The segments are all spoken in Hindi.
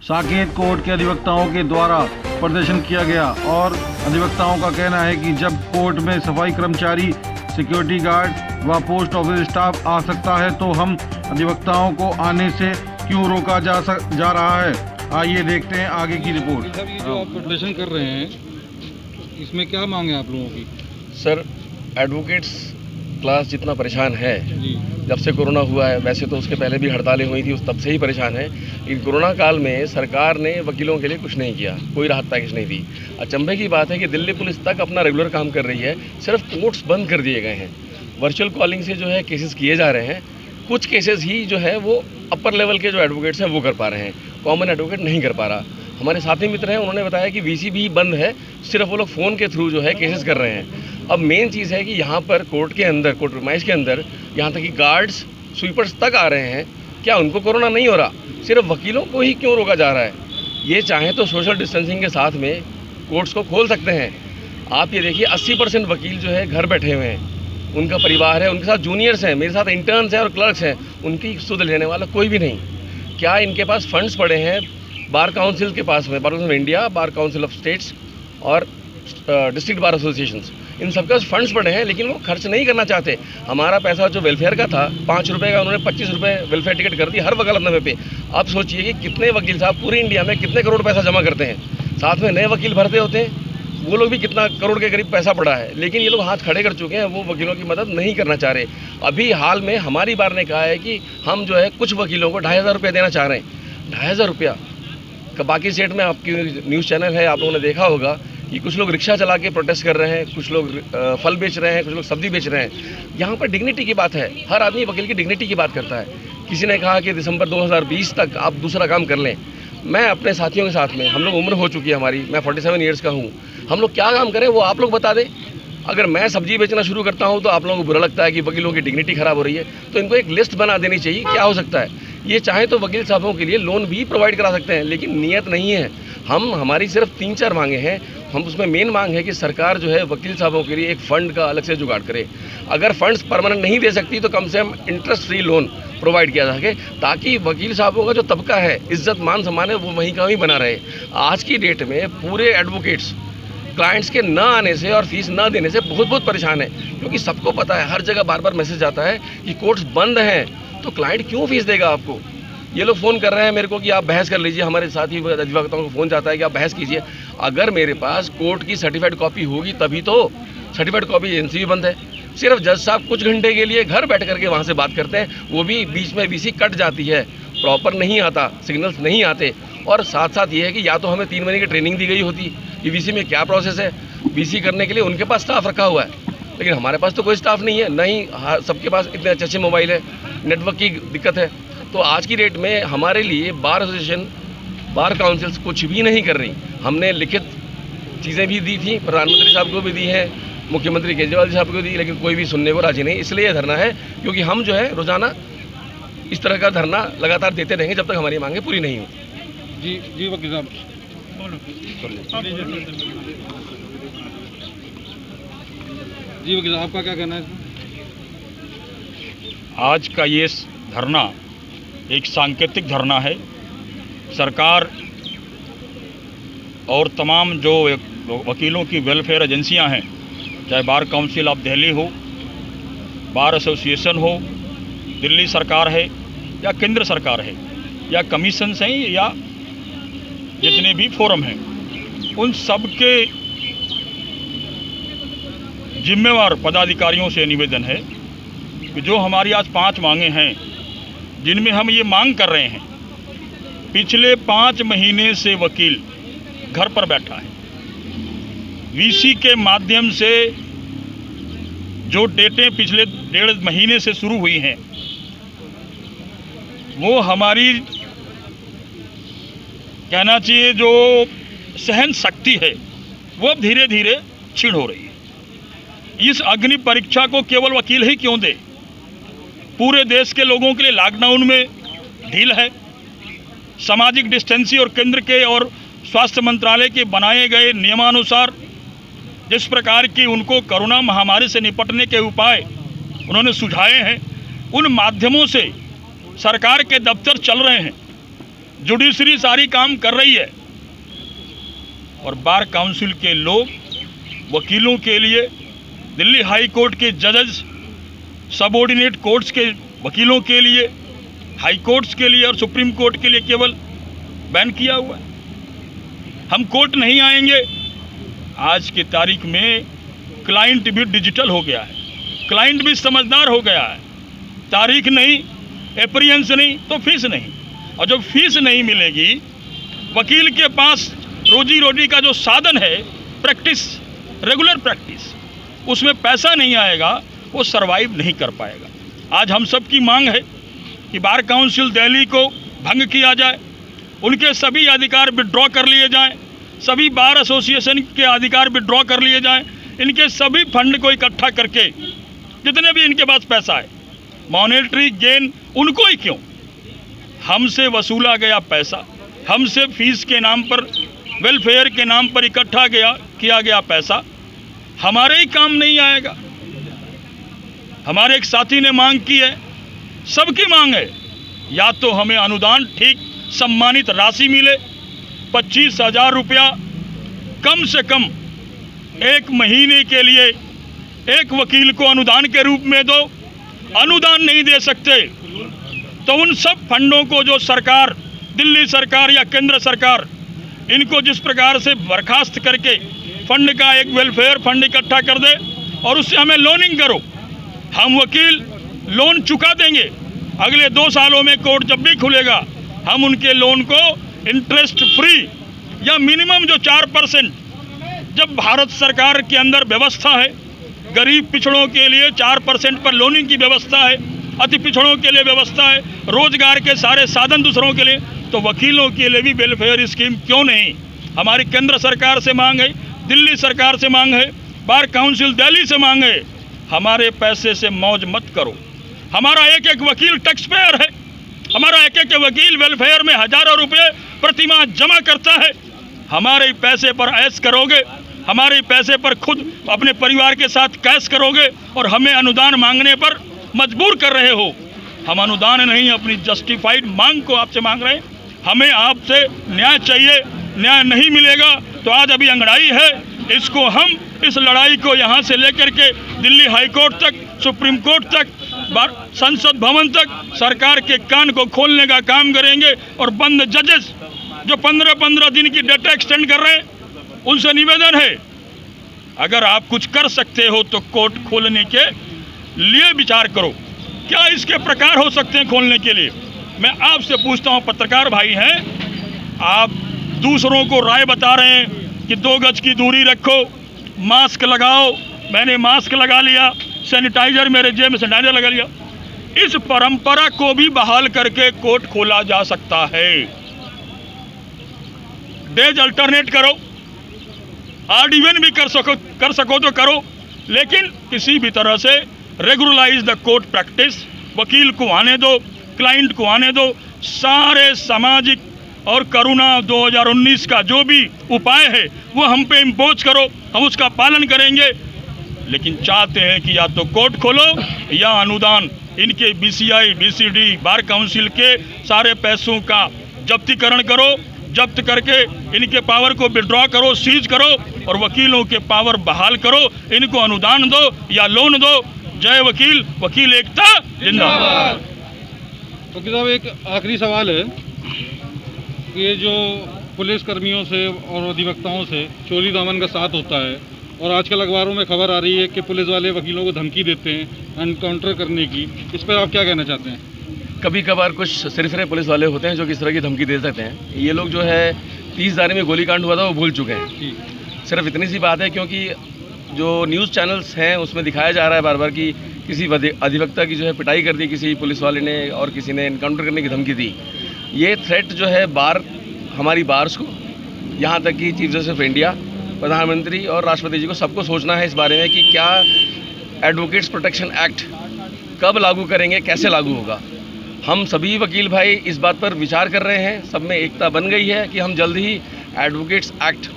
साकेत कोर्ट के अधिवक्ताओं के द्वारा प्रदर्शन किया गया और अधिवक्ताओं का कहना है कि जब कोर्ट में सफाई कर्मचारी, सिक्योरिटी गार्ड व पोस्ट ऑफिस स्टाफ आ सकता है तो हम अधिवक्ताओं को आने से क्यों रोका जा रहा है। आइए देखते हैं आगे की रिपोर्ट। ये जो आप प्रदर्शन कर रहे हैं इसमें क्या मांग है आप लोगों की? सर, एडवोकेट्स क्लास जितना परेशान है जी। जब से कोरोना हुआ है, वैसे तो उसके पहले भी हड़तालें हुई थी, उस तब से ही परेशान है। लेकिन कोरोना काल में सरकार ने वकीलों के लिए कुछ नहीं किया, कोई राहत पैकेज नहीं दी। अचंभे की बात है कि दिल्ली पुलिस तक अपना रेगुलर काम कर रही है, सिर्फ कोर्ट्स बंद कर दिए गए हैं। वर्चुअल कॉलिंग से जो है केसेस किए जा रहे हैं। कुछ केसेस ही जो है वो अपर लेवल के जो एडवोकेट्स हैं वो कर पा रहे हैं, कॉमन एडवोकेट नहीं कर पा रहा। हमारे साथी मित्र हैं, उन्होंने बताया कि वीसी भी बंद है, सिर्फ वो लोग फ़ोन के थ्रू जो है केसेस कर रहे हैं। अब मेन चीज़ है कि यहाँ पर कोर्ट के अंदर, कोर्ट रिमाइस के अंदर, यहाँ तक कि गार्ड्स, स्वीपर्स तक आ रहे हैं। क्या उनको कोरोना नहीं हो रहा? सिर्फ वकीलों को ही क्यों रोका जा रहा है? ये चाहें तो सोशल डिस्टेंसिंग के साथ में कोर्ट्स को खोल सकते हैं। आप ये देखिए 80% वकील जो है घर बैठे हुए हैं, उनका परिवार है, उनके साथ जूनियर्स हैं, मेरे साथ इंटर्न्स हैं और क्लर्क्स हैं, उनकी सुध लेने वाला कोई भी नहीं। क्या इनके पास फंड्स पड़े हैं? बार काउंसिल के पास में, bar council of India, bar council of states और डिस्ट्रिक्ट बार एसोसिएशंस, इन सबका फंड्स पड़े हैं, लेकिन वो खर्च नहीं करना चाहते। हमारा पैसा जो वेलफेयर का था 5 रुपये का, उन्होंने 25 रुपये वेलफेयर टिकट कर दी हर वकालतनामे पे। आप सोचिए कि कितने वकील साहब पूरी इंडिया में कितने करोड़ पैसा जमा करते हैं, साथ में नए वकील भरते होते हैं, वो लोग भी कितना करोड़ के करीब पैसा पड़ा है, लेकिन ये लोग हाथ खड़े कर चुके हैं, वो वकीलों की मदद नहीं करना चाह रहे। अभी हाल में हमारी बार ने कहा है कि हम जो है कुछ वकीलों को 2,500 रुपये देना चाह रहे हैं। 2,500 रुपया। बाकी स्टेट में आपकी न्यूज़ चैनल है, आप लोगों ने देखा होगा कि कुछ लोग रिक्शा चला के प्रोटेस्ट कर रहे हैं, कुछ लोग फल बेच रहे हैं, कुछ लोग सब्जी बेच रहे हैं। यहाँ पर डिग्निटी की बात है, हर आदमी वकील की डिग्निटी की बात करता है। किसी ने कहा कि दिसंबर 2020 तक आप दूसरा काम कर लें। मैं अपने साथियों के साथ में, हम लोग उम्र हो चुकी है हमारी, मैं 47 ईयर्स का हूँ, हम लोग क्या काम करें वो आप लोग बता दें। अगर मैं सब्जी बेचना शुरू करता हूँ तो आप लोगों को बुरा लगता है कि वकीलों की डिग्निटी ख़राब हो रही है, तो इनको एक लिस्ट बना देनी चाहिए क्या हो सकता है। ये चाहे तो वकील साहबों के लिए लोन भी प्रोवाइड करा सकते हैं, लेकिन नीयत नहीं है। हमारी सिर्फ 3-4 मांगे हैं। हम उसमें मेन मांग है कि सरकार जो है वकील साहबों के लिए एक फ़ंड का अलग से जुगाड़ करे। अगर फंड्स परमानेंट नहीं दे सकती तो कम से कम इंटरेस्ट फ्री लोन प्रोवाइड किया जा सके, ताकि वकील साहबों का जो तबका है, इज्जत मान सम्मान है, वो वहीं का वहीं बना रहे। आज की डेट में पूरे एडवोकेट्स क्लाइंट्स के न आने से और फीस न देने से बहुत परेशान है, क्योंकि सबको पता है, हर जगह बार मैसेज आता है कि कोर्ट्स बंद हैं, तो क्लाइंट क्यों फीस देगा आपको। ये लोग फ़ोन कर रहे हैं मेरे को कि आप बहस कर लीजिए, हमारे साथी अधिवक्ताओं को फ़ोन जाता है कि आप बहस कीजिए। अगर मेरे पास कोर्ट की सर्टिफाइड कॉपी होगी तभी तो। सर्टिफाइड कॉपी एजेंसी भी बंद है। सिर्फ जज साहब कुछ घंटे के लिए घर बैठ करके वहाँ से बात करते हैं, वो भी बीच में वीसी कट जाती है, प्रॉपर नहीं आता, सिग्नल्स नहीं आते। और साथ साथ ये है कि या तो हमें 3 महीने की ट्रेनिंग दी गई होती कि वीसी में क्या प्रोसेस है, वीसी करने के लिए उनके पास स्टाफ रखा हुआ है, लेकिन हमारे पास तो कोई स्टाफ नहीं है, नहीं सबके पास इतने अच्छे मोबाइल है, नेटवर्क की दिक्कत है। तो आज की डेट में हमारे लिए बार एसोसिएशन, बार काउंसिल्स कुछ भी नहीं कर रही। हमने लिखित चीज़ें भी दी थी, प्रधानमंत्री साहब को भी दी हैं, मुख्यमंत्री केजरीवाल साहब को दी, लेकिन कोई भी सुनने को राजी नहीं। इसलिए धरना है, क्योंकि हम जो है रोज़ाना इस तरह का धरना लगातार देते रहेंगे जब तक हमारी मांगें पूरी नहीं होती। जी वकील साहब, जी वकील साहब, आपका क्या कहना है इसमें? आज का ये धरना एक सांकेतिक धरना है। सरकार और तमाम जो वकीलों की वेलफेयर एजेंसियां हैं, चाहे बार काउंसिल ऑफ दिल्ली हो, बार एसोसिएशन हो, दिल्ली सरकार है या केंद्र सरकार है या कमीशंस हैं या जितने भी फोरम हैं, उन सब के जिम्मेवार पदाधिकारियों से निवेदन है कि जो हमारी आज 5 मांगे हैं, जिनमें हम ये मांग कर रहे हैं, पिछले 5 महीने से वकील घर पर बैठा है। वीसी के माध्यम से जो डेटें पिछले 1.5 महीने से शुरू हुई हैं, वो हमारी कहना चाहिए जो सहन शक्ति है वो अब धीरे धीरे क्षीण हो रही है। इस अग्नि परीक्षा को केवल वकील ही क्यों दे? पूरे देश के लोगों के लिए लॉकडाउन में ढील है, सामाजिक डिस्टेंसिंग और केंद्र के और स्वास्थ्य मंत्रालय के बनाए गए नियमानुसार जिस प्रकार की उनको कोरोना महामारी से निपटने के उपाय उन्होंने सुझाए हैं, उन माध्यमों से सरकार के दफ्तर चल रहे हैं। जुडिशरी सारी काम कर रही है और बार काउंसिल के लोग वकीलों के लिए, दिल्ली हाई कोर्ट के जजेस, सबऑर्डिनेट कोर्ट्स के वकीलों के लिए, हाई कोर्ट्स के लिए और सुप्रीम कोर्ट के लिए केवल बैन किया हुआ है। हम कोर्ट नहीं आएंगे। आज की तारीख में क्लाइंट भी डिजिटल हो गया है, क्लाइंट भी समझदार हो गया है। तारीख नहीं, एपीयरेंस नहीं तो फीस नहीं, और जब फीस नहीं मिलेगी, वकील के पास रोजी रोटी का जो साधन है, प्रैक्टिस, रेगुलर प्रैक्टिस, उसमें पैसा नहीं आएगा, वो सरवाइव नहीं कर पाएगा। आज हम सब की मांग है कि बार काउंसिल दिल्ली को भंग किया जाए, उनके सभी अधिकार विड्रॉ कर लिए जाएं, सभी बार एसोसिएशन के अधिकार विड्रॉ कर लिए जाएं, इनके सभी फंड को इकट्ठा करके जितने भी इनके पास पैसा है, मॉनेटरी गेन उनको ही क्यों, हमसे वसूला गया पैसा, हमसे फीस के नाम पर, वेलफेयर के नाम पर इकट्ठा किया गया पैसा हमारे ही काम नहीं आएगा। हमारे एक साथी ने मांग की है, सबकी मांग है, या तो हमें अनुदान ठीक सम्मानित राशि मिले, 25,000 रुपया कम से कम एक महीने के लिए एक वकील को अनुदान के रूप में दो। अनुदान नहीं दे सकते तो उन सब फंडों को जो सरकार, दिल्ली सरकार या केंद्र सरकार, इनको जिस प्रकार से बर्खास्त करके फंड का एक वेलफेयर फंड इकट्ठा कर दे और उससे हमें लोनिंग करो, हम वकील लोन चुका देंगे। अगले 2 सालों में कोर्ट जब भी खुलेगा, हम उनके लोन को इंटरेस्ट फ्री या मिनिमम जो 4%, जब भारत सरकार के अंदर व्यवस्था है, गरीब पिछड़ों के लिए 4% पर लोनिंग की व्यवस्था है, अति पिछड़ों के लिए व्यवस्था है, रोजगार के सारे साधन दूसरों के लिए, तो वकीलों के लिए भी वेलफेयर स्कीम क्यों नहीं। हमारी केंद्र सरकार से मांग है, दिल्ली सरकार से मांग है, बार काउंसिल दिल्ली से मांग है, हमारे पैसे से मौज मत करो। हमारा एक एक वकील टैक्स पेयर है, हमारा एक एक वकील वेलफेयर में हजारों रुपए प्रतिमाह जमा करता है। हमारे पैसे पर ऐश करोगे, हमारे पैसे पर खुद अपने परिवार के साथ कैश करोगे और हमें अनुदान मांगने पर मजबूर कर रहे हो। हम अनुदान नहीं, अपनी जस्टिफाइड मांग को आपसे मांग रहे हैं। हमें आपसे न्याय चाहिए, न्याय नहीं मिलेगा तो आज अभी अंगड़ाई है, इसको हम इस लड़ाई को यहाँ से लेकर के दिल्ली हाई कोर्ट तक, सुप्रीम कोर्ट तक, संसद भवन तक सरकार के कान को खोलने का काम करेंगे। और बंद जजेस जो 15-15 दिन की डेटा एक्सटेंड कर रहे हैं, उनसे निवेदन है, अगर आप कुछ कर सकते हो तो कोर्ट खोलने के लिए विचार करो। क्या इसके प्रकार हो सकते हैं खोलने के लिए? मैं आपसे पूछता हूं, पत्रकार भाई हैं आप, दूसरों को राय बता रहे हैं कि 2 गज की दूरी रखो, मास्क लगाओ, मैंने मास्क लगा लिया, सैनिटाइजर मेरे जेब में सैनिटाइजर लगा लिया। इस परंपरा को भी बहाल करके कोर्ट खोला जा सकता है। डेज अल्टरनेट करो, ऑड इवन भी कर सको तो करो, लेकिन किसी भी तरह से रेगुलराइज द कोर्ट प्रैक्टिस। वकील को आने दो, क्लाइंट को आने दो, सारे सामाजिक और करुणा 2019 का जो भी उपाय है वो हम पे इम्पोज करो, हम उसका पालन करेंगे। लेकिन चाहते हैं कि या तो कोर्ट खोलो या अनुदान, इनके बीसीआई, बीसीडी, बार काउंसिल के सारे पैसों का जब्तीकरण करो, जब्त करके इनके पावर को विड्रॉ करो, सीज करो और वकीलों के पावर बहाल करो, इनको अनुदान दो या लोन दो। जय वकील, वकील एकता जिंदाबाद। वकील साहब, एक आखिरी सवाल है कि ये जो पुलिस कर्मियों से और अधिवक्ताओं से चोरी दामन का साथ होता है, और आजकल अखबारों में खबर आ रही है कि पुलिस वाले वकीलों को धमकी देते हैं एनकाउंटर करने की, इस पर आप क्या कहना चाहते हैं? कभी कभार कुछ सिरफिरे पुलिस वाले होते हैं जो किस तरह की धमकी दे सकते हैं। ये लोग जो है 30 तारीख में गोलीकांड हुआ था वो भूल चुके हैं। सिर्फ इतनी सी बात है, क्योंकि जो न्यूज़ चैनल्स हैं उसमें दिखाया जा रहा है बार बार कि किसी अधिवक्ता की जो है पिटाई कर दी किसी पुलिस वाले ने और किसी ने एनकाउंटर करने की धमकी दी। ये थ्रेट जो है हमारी बार्स को, यहाँ तक कि चीफ जस्टिस ऑफ इंडिया, प्रधानमंत्री और राष्ट्रपति जी को सबको सोचना है इस बारे में कि क्या एडवोकेट्स प्रोटेक्शन एक्ट कब लागू करेंगे, कैसे लागू होगा। हम सभी वकील भाई इस बात पर विचार कर रहे हैं, सब में एकता बन गई है कि हम जल्द ही एडवोकेट्स एक्ट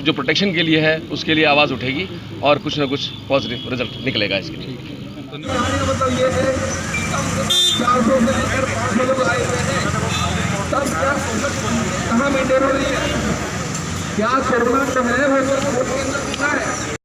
जो प्रोटेक्शन के लिए है उसके लिए आवाज़ उठेगी और कुछ ना कुछ पॉजिटिव रिजल्ट निकलेगा इसके लिए। मतलब ये है कि कम से कम 400 से 500 लोग आए हुए हैं, तब क्या देर हो रही है। क्या कोरोना जो है वो कोर्ट के अंदर घुसा है।